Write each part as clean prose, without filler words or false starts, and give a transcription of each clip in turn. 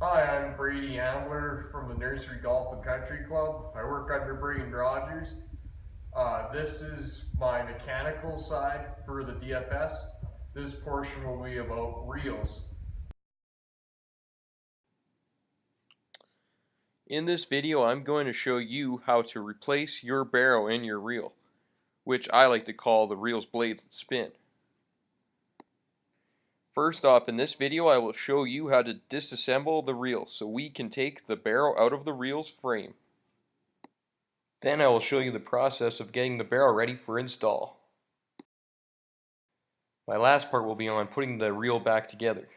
Hi, I'm Brady Ambler from the Nursery Golf and Country Club. I work under Braden Rogers. This is my mechanical side for the DFS. This portion will be about reels. In this video, I'm going to show you how to replace your barrel in your reel, which I like to call the reel's blades that spin. First off, in this video, I will show you how to disassemble the reel so we can take the barrel out of the reel's frame. Then I will show you the process of getting the barrel ready for install. My last part will be on putting the reel back together.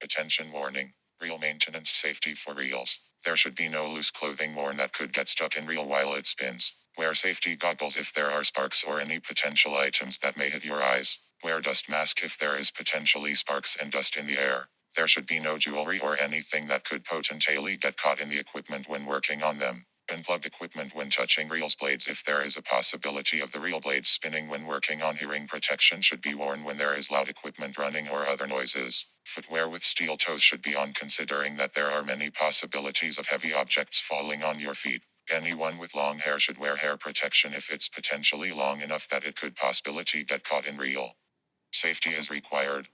Attention warning. Reel maintenance safety for reels. There should be no loose clothing worn that could get stuck in reel while it spins. Wear safety goggles if there are sparks or any potential items that may hit your eyes. Wear dust mask if there is potentially sparks and dust in the air. There should be no jewelry or anything that could potentially get caught in the equipment when working on them. Unplug equipment when touching reel's blades if there is a possibility of the reel blades spinning when working on. Hearing protection should be worn when there is loud equipment running or other noises. Footwear with steel toes should be on, considering that there are many possibilities of heavy objects falling on your feet. Anyone with long hair should wear hair protection if it's potentially long enough that it could possibly get caught in reel. Safety is required.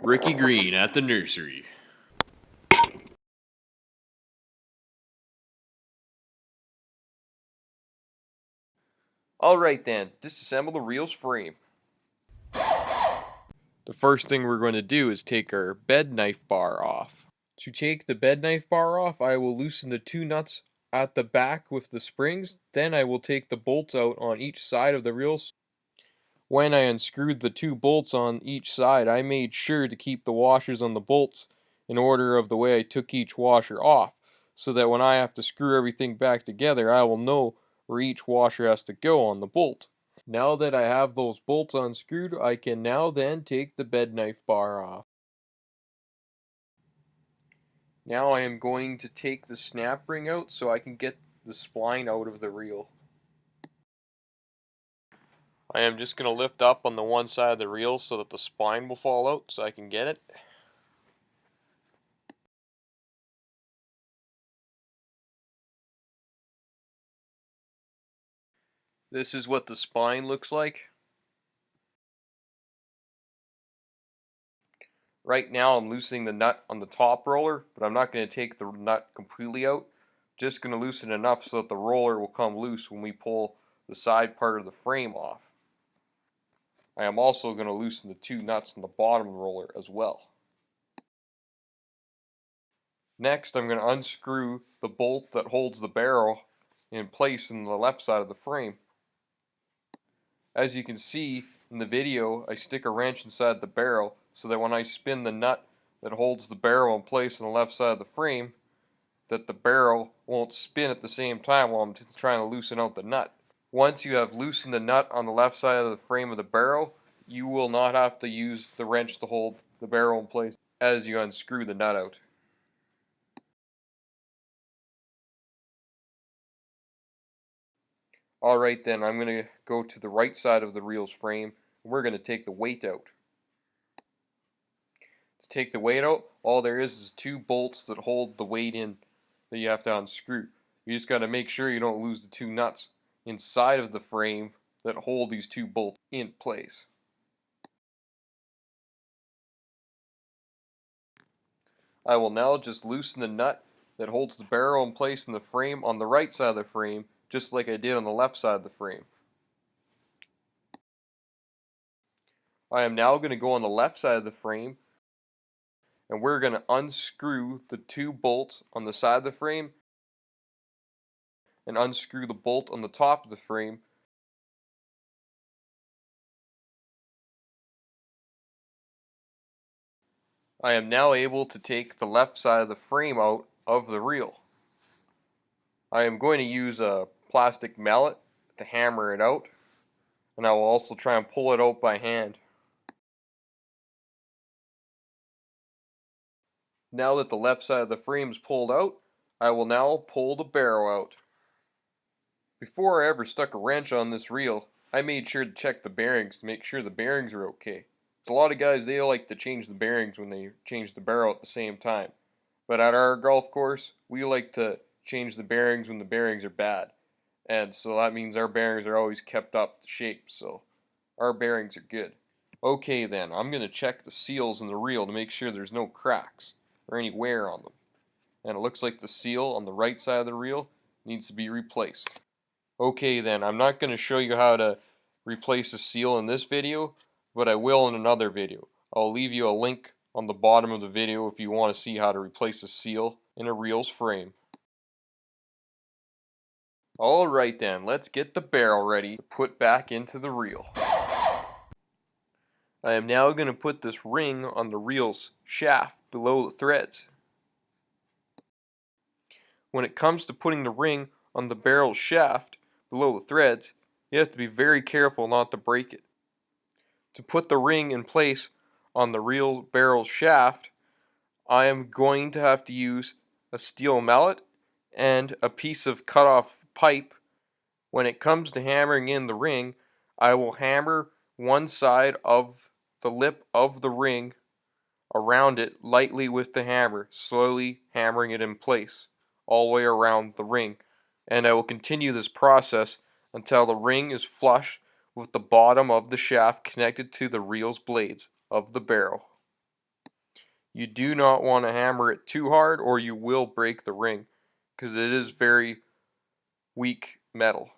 Ricky Green at the nursery. Alright then, disassemble the reel's frame. The first thing we're going to do is take our bed knife bar off. To take the bed knife bar off, I will loosen the two nuts at the back with the springs, then I will take the bolts out on each side of the reels. When I unscrewed the two bolts on each side, I made sure to keep the washers on the bolts in order of the way I took each washer off, so that when I have to screw everything back together, I will know where each washer has to go on the bolt. Now that I have those bolts unscrewed, I can now then take the bed knife bar off. Now I am going to take the snap ring out so I can get the spline out of the reel. I am just going to lift up on the one side of the reel so that the spline will fall out so I can get it. This is what the spine looks like. Right now I'm loosening the nut on the top roller, but I'm not going to take the nut completely out. Just going to loosen enough so that the roller will come loose when we pull the side part of the frame off. I am also going to loosen the two nuts on the bottom roller as well. Next, I'm going to unscrew the bolt that holds the barrel in place in the left side of the frame. As you can see in the video, I stick a wrench inside the barrel so that when I spin the nut that holds the barrel in place on the left side of the frame, that the barrel won't spin at the same time while I'm trying to loosen out the nut. Once you have loosened the nut on the left side of the frame of the barrel, you will not have to use the wrench to hold the barrel in place as you unscrew the nut out. Alright then, I'm going to go to the right side of the reel's frame, and we're going to take the weight out. To take the weight out, all there is two bolts that hold the weight in that you have to unscrew. You just got to make sure you don't lose the two nuts inside of the frame that hold these two bolts in place. I will now just loosen the nut that holds the barrel in place in the frame on the right side of the frame, just like I did on the left side of the frame. I am now going to go on the left side of the frame, and we're going to unscrew the two bolts on the side of the frame and unscrew the bolt on the top of the frame. I am now able to take the left side of the frame out of the reel. I am going to use a plastic mallet to hammer it out, and I will also try and pull it out by hand. Now that the left side of the frame is pulled out, I will now pull the barrel out. Before I ever stuck a wrench on this reel, I made sure to check the bearings to make sure the bearings are okay. A lot of guys, they like to change the bearings when they change the barrel at the same time. But at our golf course, we like to change the bearings when the bearings are bad. And so that means our bearings are always kept up to shape, so our bearings are good. Okay then, I'm going to check the seals in the reel to make sure there's no cracks or any wear on them. And it looks like the seal on the right side of the reel needs to be replaced. Okay then, I'm not going to show you how to replace a seal in this video, but I will in another video. I'll leave you a link on the bottom of the video if you want to see how to replace a seal in a reel's frame. Alright then, let's get the barrel ready to put back into the reel. I am now going to put this ring on the reel's shaft below the threads. When it comes to putting the ring on the barrel's shaft below the threads, you have to be very careful not to break it. To put the ring in place on the reel barrel's shaft, I am going to have to use a steel mallet and a piece of cut off pipe. When it comes to hammering in the ring, I will hammer one side of the lip of the ring around it lightly with the hammer, slowly hammering it in place all the way around the ring. And I will continue this process until the ring is flush with the bottom of the shaft connected to the reel's blades of the barrel. You do not want to hammer it too hard or you will break the ring, because it is very weak metal.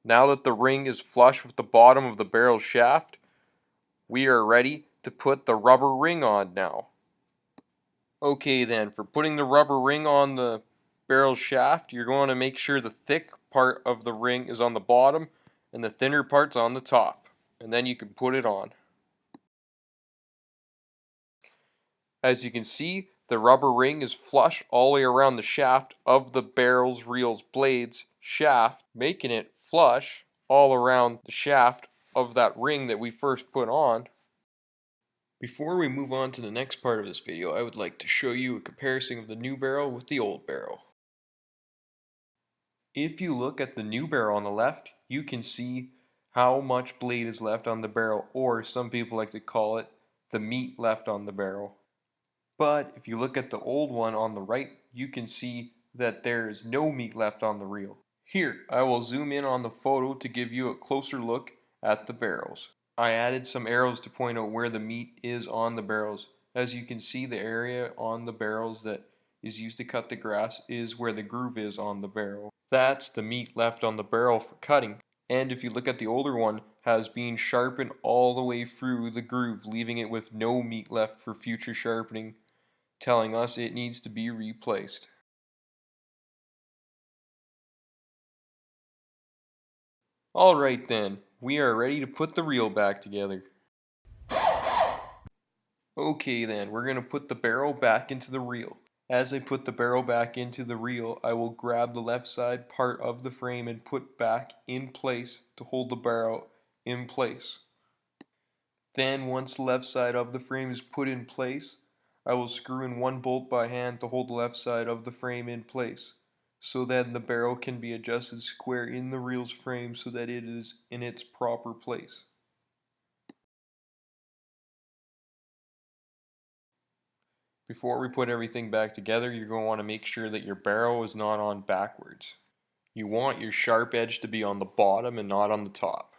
Now that the ring is flush with the bottom of the barrel shaft, we are ready to put the rubber ring on now. Okay then, for putting the rubber ring on the barrel shaft, you're going to make sure the thick part of the ring is on the bottom and the thinner part's on the top, and then you can put it on. As you can see, the rubber ring is flush all the way around the shaft of the barrel's reel's blades shaft, making it flush all around the shaft of that ring that we first put on. Before we move on to the next part of this video, I would like to show you a comparison of the new barrel with the old barrel. If you look at the new barrel on the left, you can see how much blade is left on the barrel, or some people like to call it the meat left on the barrel. But if you look at the old one on the right, you can see that there is no meat left on the reel. Here, I will zoom in on the photo to give you a closer look at the barrels. I added some arrows to point out where the meat is on the barrels. As you can see, the area on the barrels that is used to cut the grass is where the groove is on the barrel. That's the meat left on the barrel for cutting. And if you look at the older one, has been sharpened all the way through the groove, leaving it with no meat left for future sharpening, telling us it needs to be replaced. Alright then, we are ready to put the reel back together. Okay then, we're going to put the barrel back into the reel. As I put the barrel back into the reel, I will grab the left side part of the frame and put back in place to hold the barrel in place. Then once the left side of the frame is put in place, I will screw in one bolt by hand to hold the left side of the frame in place. So then the barrel can be adjusted square in the reel's frame so that it is in its proper place. Before we put everything back together, you're going to want to make sure that your barrel is not on backwards. You want your sharp edge to be on the bottom and not on the top.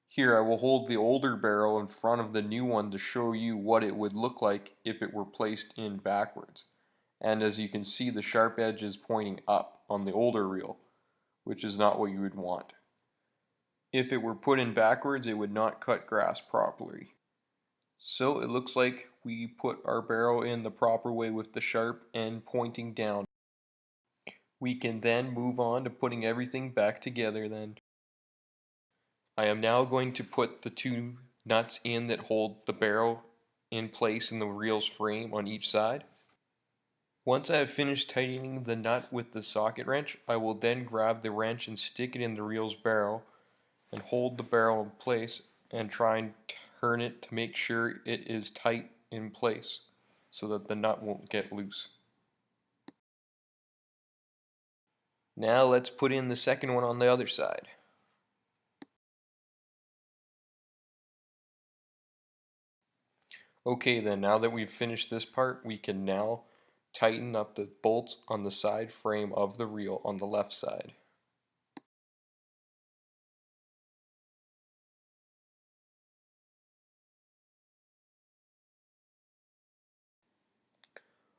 Here I will hold the older barrel in front of the new one to show you what it would look like if it were placed in backwards. And as you can see, the sharp edge is pointing up on the older reel, which is not what you would want. If it were put in backwards, it would not cut grass properly. So it looks like we put our barrel in the proper way with the sharp end pointing down. We can then move on to putting everything back together then. I am now going to put the two nuts in that hold the barrel in place in the reel's frame on each side. Once I have finished tightening the nut with the socket wrench, I will then grab the wrench and stick it in the reel's barrel and hold the barrel in place and try and turn it to make sure it is tight in place so that the nut won't get loose. Now let's put in the second one on the other side. Okay then, now that we've finished this part, we can now tighten up the bolts on the side frame of the reel on the left side.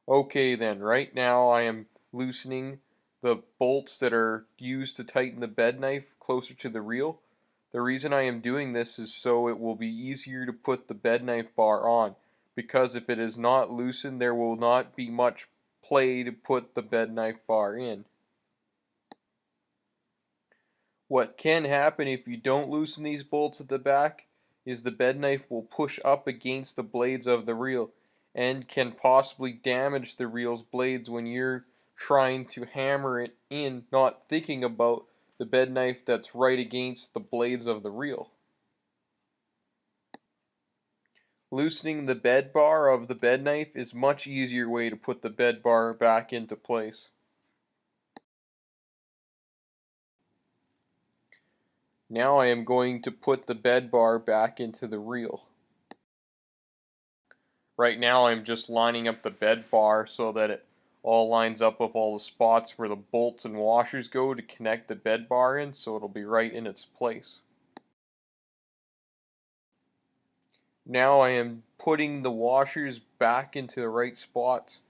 Okay then, right now I am loosening the bolts that are used to tighten the bed knife closer to the reel. The reason I am doing this is so it will be easier to put the bed knife bar on, because if it is not loosened there will not be much play to put the bed knife bar in. What can happen if you don't loosen these bolts at the back is the bed knife will push up against the blades of the reel and can possibly damage the reel's blades when you're trying to hammer it in, not thinking about the bed knife that's right against the blades of the reel. Loosening the bed bar of the bed knife is a much easier way to put the bed bar back into place. Now I am going to put the bed bar back into the reel. Right now I'm just lining up the bed bar so that it all lines up with all the spots where the bolts and washers go to connect the bed bar in, so it'll be right in its place. Now I am putting the washers back into the right spots.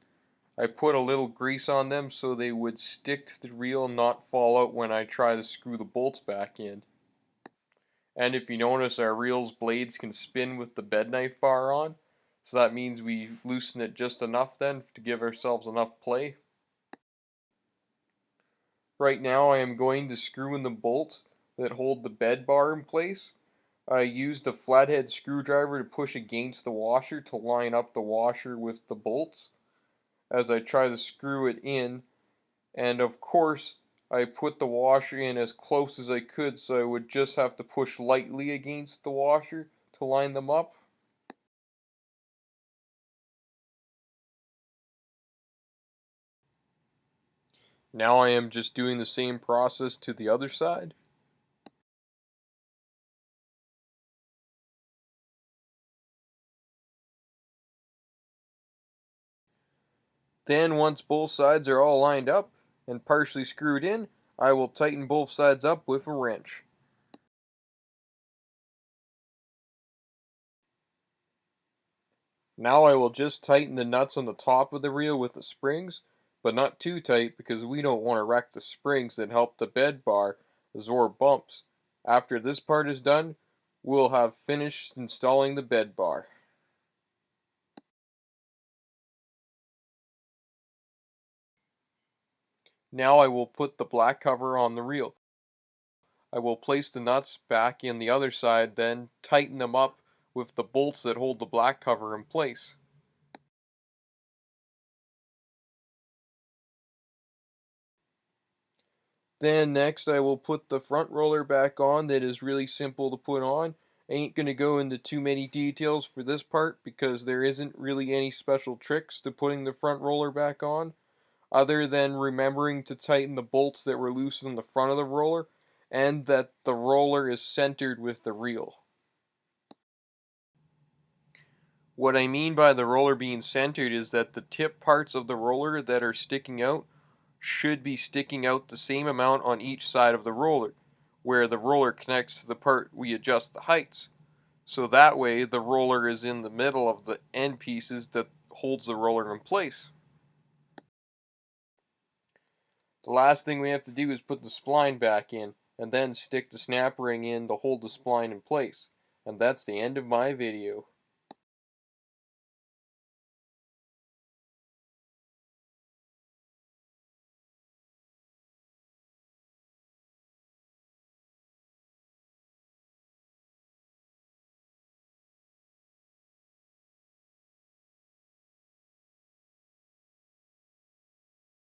I put a little grease on them so they would stick to the reel and not fall out when I try to screw the bolts back in. And if you notice, our reel's blades can spin with the bed knife bar on, so that means we loosen it just enough then to give ourselves enough play. Right now I am going to screw in the bolts that hold the bed bar in place. I used a flathead screwdriver to push against the washer to line up the washer with the bolts as I try to screw it in, and of course I put the washer in as close as I could so I would just have to push lightly against the washer to line them up. Now I am just doing the same process to the other side. Then once both sides are all lined up and partially screwed in, I will tighten both sides up with a wrench. Now I will just tighten the nuts on the top of the reel with the springs, but not too tight because we don't want to wreck the springs that help the bed bar absorb bumps. After this part is done, we'll have finished installing the bed bar. Now I will put the black cover on the reel. I will place the nuts back in the other side, then tighten them up with the bolts that hold the black cover in place. Then next I will put the front roller back on. That is really simple to put on. I ain't going to go into too many details for this part because there isn't really any special tricks to putting the front roller back on, other than remembering to tighten the bolts that were loose on the front of the roller and that the roller is centered with the reel. What I mean by the roller being centered is that the tip parts of the roller that are sticking out should be sticking out the same amount on each side of the roller, where the roller connects to the part we adjust the heights. So that way the roller is in the middle of the end pieces that holds the roller in place. The last thing we have to do is put the spline back in, and then stick the snap ring in to hold the spline in place. And that's the end of my video.